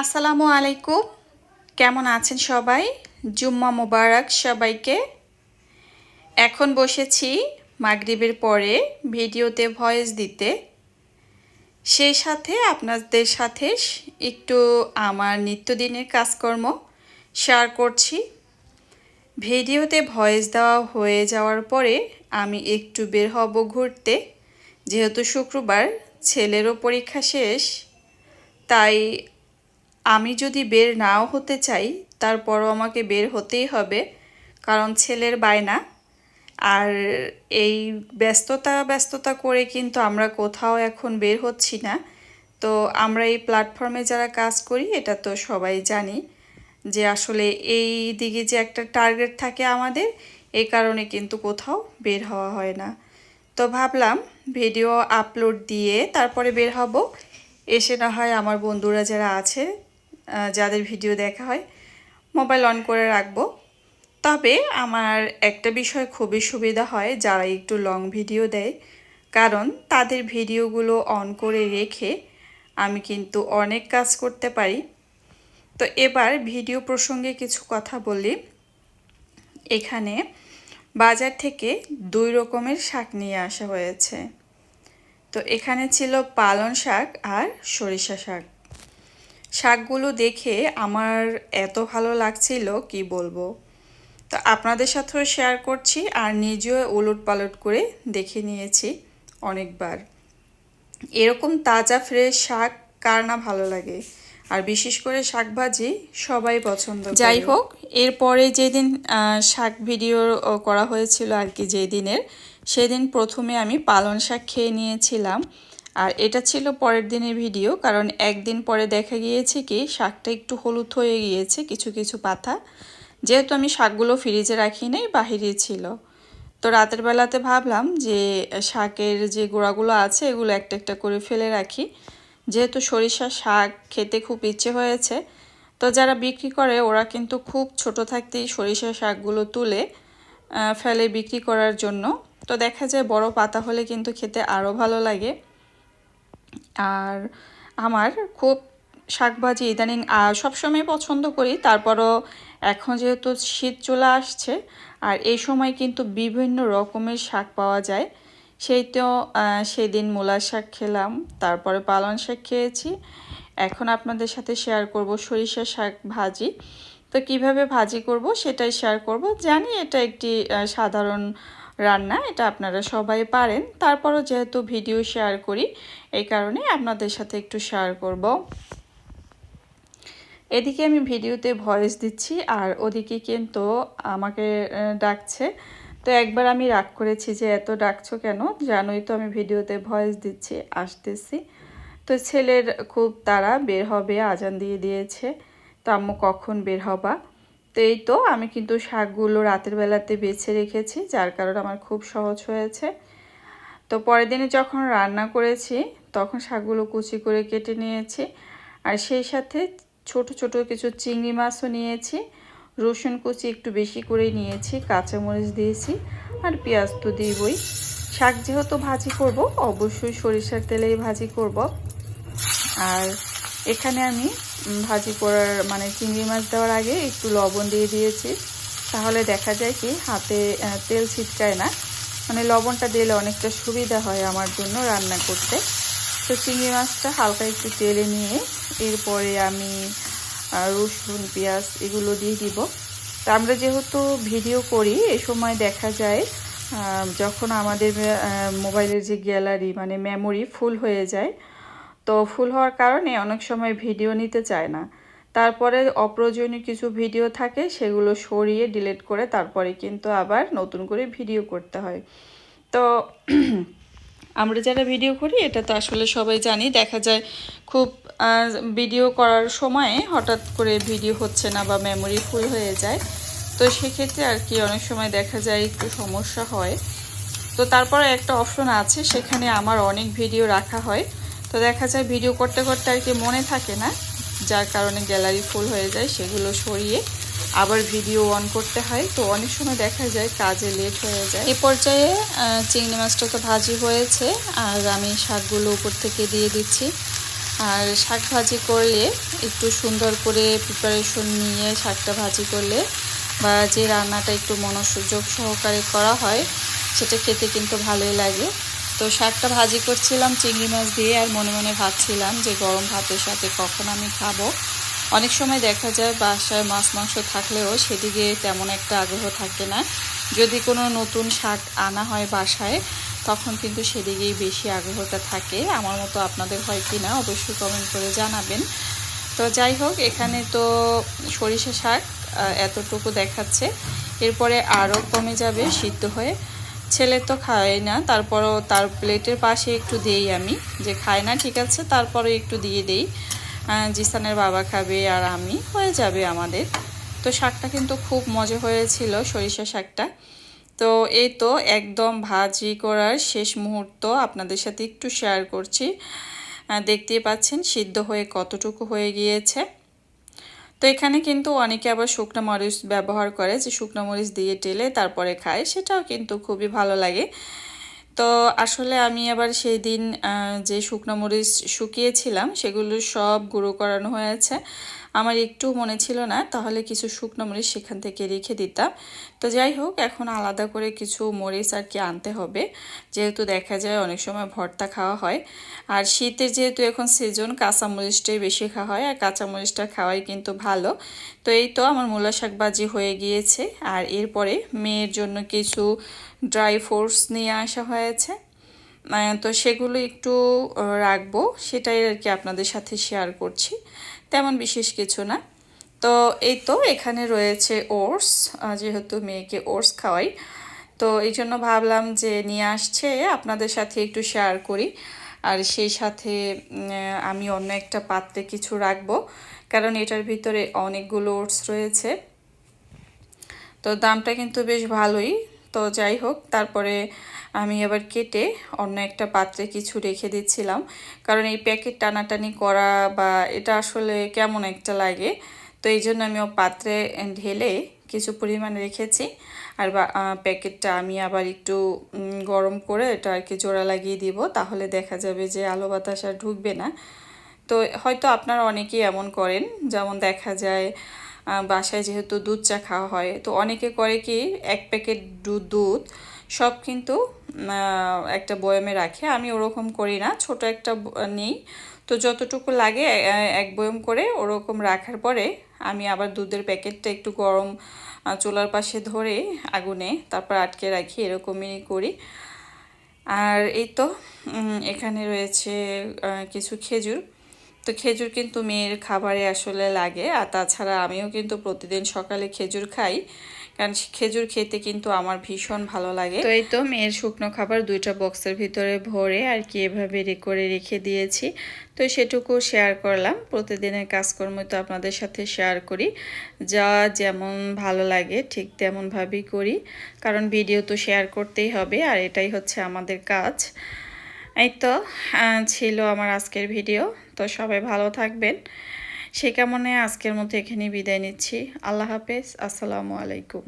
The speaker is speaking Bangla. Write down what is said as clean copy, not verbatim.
আসসালামু আলাইকুম। কেমন আছেন সবাই? জুম্মা মোবারক সবাইকে। এখন বসেছি মাগরিবের পরে ভিডিওতে ভয়েস দিতে, সেই সাথে আপনাদের সাথে একটু আমার নিত্যদিনের কাজকর্ম শেয়ার করছি। ভিডিওতে ভয়েস দেওয়া হয়ে যাওয়ার পরে আমি একটু বের হব ঘুরতে, যেহেতু শুক্রবার ছেলেরও পরীক্ষা শেষ। তাই আমি যদি বের নাও হতে চাই তারপরও আমাকে বের হতেই হবে, কারণ ছেলের বায়না। আর এই ব্যস্ততা করে কিন্তু আমরা কোথাও এখন বের হচ্ছি না। তো আমরা এই প্ল্যাটফর্মে যারা কাজ করি এটা তো সবাই জানি যে আসলে এই দিকে যে একটা টার্গেট থাকে আমাদের, এই কারণে কিন্তু কোথাও বের হওয়া হয় না। তো ভাবলাম ভিডিও আপলোড দিয়ে তারপরে বের হব। এসে না হয় আমার বন্ধুরা যারা আছে, যাদের ভিডিও দেখা হয়, মোবাইল অন করে রাখবো। তবে আমার একটা বিষয় খুবই সুবিধা হয় যারা একটু লং ভিডিও দেয়, কারণ তাদের ভিডিওগুলো অন করে রেখে আমি কিন্তু অনেক কাজ করতে পারি। তো এবার ভিডিও প্রসঙ্গে কিছু কথা বলি। এখানে বাজার থেকে 2 রকমের শাক নিয়ে আসা হয়েছে। তো এখানে ছিল পালং শাক আর সরিষা শাক। শাকগুলো দেখে আমার এত ভালো লাগছিল কি বলবো। তো আপনাদের সাথেও শেয়ার করছি, আর নিজেও উলটপালট করে দেখে নিয়েছি অনেকবার। এরকম তাজা ফ্রেশ শাক কার না ভালো লাগে, আর বিশেষ করে শাক ভাজি সবাই পছন্দ করে। যাই হোক, এরপরে যেদিন শাক ভিডিও করা হয়েছিল আর কি, যেদিনের, সেদিন প্রথমে আমি পালং শাক খেয়ে নিয়েছিলাম। আর এটা ছিল পরের দিনের ভিডিও, কারণ একদিন পরে দেখা গিয়েছে কি শাকটা একটু হলুদ হয়ে গিয়েছে কিছু কিছু পাতা, যেহেতু আমি শাকগুলো ফ্রিজে রাখি নাই, বাহিরে ছিল। তো রাতের বেলাতে ভাবলাম যে শাকের যে গোড়াগুলো আছে এগুলো একটা একটা করে ফেলে রাখি, যেহেতু সরিষা শাক খেতে খুব ইচ্ছে হয়েছে। তো যারা বিক্রি করে ওরা কিন্তু খুব ছোট থাকতেই সরিষা শাকগুলো তুলে ফেলে বিক্রি করার জন্য। তো দেখা যায় বড় পাতা হলে কিন্তু খেতে আরও ভালো লাগে। আর আমার খুব শাকভাজি ইদানিং সবসময় পছন্দ করি, তারপরও এখন যেহেতু শীত চলে আসছে আর এই সময় কিন্তু বিভিন্ন রকমের শাক পাওয়া যায়। সেদিন মূলার শাক খেলাম, তারপরে পালং শাক খেয়েছি। এখন আপনাদের সাথে শেয়ার করব সরিষা শাক ভাজি। তো কিভাবে ভাজি করব সেটাই শেয়ার করব। জানি এটা একটি সাধারণ রান্না, এটা আপনারা সবাই পারেন, তারপরও যেহেতু ভিডিও শেয়ার করি এই কারণে আপনাদের সাথে একটু শেয়ার করব। এদিকে আমি ভিডিওতে ভয়েস দিচ্ছি আর ওদিকে কিন্তু আমাকে ডাকছে। তো একবার আমি রাগ করেছি যে এত ডাকছো কেন, জানোই তো আমি ভিডিওতে ভয়েস দিচ্ছি, আসতেছি। তো ছেলের খুব তাড়া, বের হবে, আজান দিয়ে দিয়েছে। তো আম্মু কখন বের হবা? তো এই তো আমি কিন্তু শাকগুলো রাতের বেলাতে বেছে রেখেছি, যার কারণে আমার খুব সহজ হয়েছে। তো পরের দিনে যখন রান্না করেছি তখন শাকগুলো কুচি করে কেটে নিয়েছি, আর সেই সাথে ছোট ছোট কিছু চিংড়ি মাছও নিয়েছি। রসুন কুচি একটু বেশি করে নিয়েছি, কাঁচামরিচ দিয়েছি, আর পেঁয়াজ তো দিবই। শাক যেহেতু ভাজি করব অবশ্যই সরিষার তেলেই ভাজি করব। আর এখানে আমি ভাজি করার মানে চিংড়ি মাছ দেওয়ার আগে একটু লবণ দিয়ে দিয়েছি, তাহলে দেখা যায় কি হাতে তেল ছিটকায় না। মানে লবণটা দিলে অনেকটা সুবিধা হয় আমার জন্য রান্না করতে। তো চিংড়ি মাছটা হালকা একটু তেলে নিয়ে এরপরে আমি রসুন পেঁয়াজ এগুলো দিয়ে দিব। তো আমরা যেহেতু ভিডিও করি এই সময় দেখা যায় যখন আমাদের মোবাইলের যে গ্যালারি মানে মেমোরি ফুল হয়ে যায়, তো ফুল হওয়ার কারণে অনেক সময় ভিডিও নিতে চায় না। তারপরে অপ্রয়োজনীয় কিছু ভিডিও থাকে, সেগুলো সরিয়ে ডিলিট করে তারপরে কিন্তু আবার নতুন করে ভিডিও করতে হয়। তো আমরা যারা ভিডিও করি এটা তো আসলে সবাই জানি, দেখা যায় খুব ভিডিও করার সময়ে হঠাৎ করে ভিডিও হচ্ছে না বা মেমোরি ফুল হয়ে যায়। তো সেক্ষেত্রে আর কি অনেক সময় দেখা যায় একটু সমস্যা হয়। তো তারপরে একটা অপশন আছে, সেখানে আমার অনেক ভিডিও রাখা হয়। তো দেখা যায় ভিডিও করতে করতে আর কি মনে থাকে না, যার কারণে গ্যালারি ফুল হয়ে যায়, সেগুলো সরিয়ে আবার ভিডিও অন করতে হয়। তো অনেক সময় দেখা যায় কাজে লেট হয়ে যায়। এই পর্যায়ে চিংড়ি মাছটা তো ভাজি হয়েছে, আর আমি শাকগুলো উপর থেকে দিয়ে দিচ্ছি। আর শাক ভাজি করলে একটু সুন্দর করে প্রিপারেশন নিয়ে শাকটা ভাজি করলে বা যে রান্নাটা একটু মনোযোগ সহকারে করা হয় সেটা খেতে কিন্তু ভালোই লাগে। তো শাকটা ভাজি করছিলাম চিংড়ি মাছ দিয়ে, আর মনে মনে ভাবছিলাম যে গরম ভাতের সাথে কখন আমি খাবো। অনেক সময় দেখা যায় বাসায় মাছ মাংস থাকলেও সেদিকে তেমন একটা আগ্রহ থাকে না। যদি কোনো নতুন শাক আনা হয় বাসায় তখন কিন্তু সেদিকেই বেশি আগ্রহটা থাকে। আমার মতো আপনাদের হয় কি না অবশ্যই কমেন্ট করে জানাবেন। তো যাই হোক, এখানে তো সরিষা শাক এতটুকু দেখাচ্ছে, এরপরে আরও কমে যাবে সিদ্ধ হয়ে। ছেলে তো খায় না, তারপরও তার প্লেটের পাশে একটু দেই আমি, যে খায় না ঠিক আছে তারপরে একটু দিয়ে দেই। জিসানের বাবা খাবে আর আমি, হয়ে যাবে আমাদের। তো শাকটা কিন্তু খুব মজা হয়েছিল সরিষা শাকটা। তো এই তো একদম ভাজি করার শেষ মুহূর্ত আপনাদের সাথে একটু শেয়ার করছি। দেখতেই পাচ্ছেন সিদ্ধ হয়ে কতটুকু হয়ে গিয়েছে। তো এখানে কিন্তু অনেকে আবার শুকনো মরিচ ব্যবহার করে, যে শুকনো মরিচ দিয়ে টেলে তারপরে খায়, সেটাও কিন্তু খুবই ভালো লাগে। তো আসলে আমি আবার সেই দিন যে শুকনো মরিচ শুকিয়েছিলাম সেগুলো সব গুঁড়ো করানো হয়েছে। আমার একটু মনে ছিল না, তাহলে কিছু শুকনো মরিচ সেখান থেকে রেখে দিতাম। তো যাই হোক, এখন আলাদা করে কিছু মরিচ আর কি আনতে হবে, যেহেতু দেখা যায় অনেক সময় ভর্তা খাওয়া হয়। আর শীতের যেহেতু এখন সিজন, কাঁচামরিচটাই বেশি খাওয়া হয়, আর কাঁচামরিচটা খাওয়াই কিন্তু ভালো। তো এই তো আমার মূলা শাক ভাজি হয়ে গিয়েছে, আর এরপরে মেয়ের জন্য কিছু ড্রাই ফ্রুটস নিয়ে আসা হয়েছে। তো সেগুলো একটু রাখবো, সেটাই আর কি আপনাদের সাথে শেয়ার করছি, তেমন বিশেষ কিছু না। তো এই তো এখানে রয়েছে ওটস, যেহেতু মেয়েকে ওটস খাওয়াই, তো এই জন্য ভাবলাম যে নিয়ে আসছে আপনাদের সাথে একটু শেয়ার করি। আর সেই সাথে আমি অন্য একটা পাত্রে কিছু রাখবো, কারণ এটার ভিতরে অনেকগুলো ওটস রয়েছে। তো দামটা কিন্তু বেশ ভালোই। তো যাই হোক, তারপরে আমি আবার কেটে অন্য একটা পাত্রে কিছু রেখে দিচ্ছিলাম, কারণ এই প্যাকেট টানাটানি করা বা এটা আসলে কেমন একটা লাগে। তো এই জন্য আমি পাত্রে ঢেলে কিছু পরিমাণ রেখেছি। আর প্যাকেটটা আমি আবার একটু গরম করে এটা আর কি জোড়া লাগিয়ে দিব, তাহলে দেখা যাবে যে আলো বাতাস আর ঢুকবে না। তো হয়তো আপনারা অনেকেই এমন করেন, যেমন দেখা যায় বাসায় যেহেতু দুধ চা খাওয়া হয়, তো অনেকে করে কি এক প্যাকেট দুধ সব কিন্তু একটা বয়ামে রাখে। আমি ওরকম করি না, ছোট একটা নিই, তো যতটুকু লাগে এক বয়ম করে ওরকম রাখার পরে আমি আবার দুধের প্যাকেটটা একটু গরম চুলার পাশে ধরে আগুনে তারপর আটকে রাখি, এরকমই করি। আর এই তো এখানে রয়েছে কিছু খেজুর। তো খেজুর কিন্তু মেয়ের খাবারে আসলে লাগে, আর তাছাড়া আমিও কিন্তু প্রতিদিন সকালে খেজুর খাই, কারণ খেজুর খেতে কিন্তু আমার ভীষণ ভালো লাগে। তো এই তো মেয়ের শুকনো খাবার দুইটা বক্সের ভিতরে ভরে আর কি এভাবে করে রেখে দিয়েছি। তো সেটুকু শেয়ার করলাম, প্রতিদিনের কাজকর্ম তো আপনাদের সাথে শেয়ার করি, যা যেমন ভালো লাগে ঠিক তেমনভাবেই করি, কারণ ভিডিও তো শেয়ার করতেই হবে, আর এটাই হচ্ছে আমাদের কাজ। এই তো ছিল আমার আজকের ভিডিও। তো সবাই ভালো থাকবেন, সে কামনে আজকের মতো এখানেই বিদায় নিচ্ছি। আল্লাহ হাফেজ, আসসালামু আলাইকুম।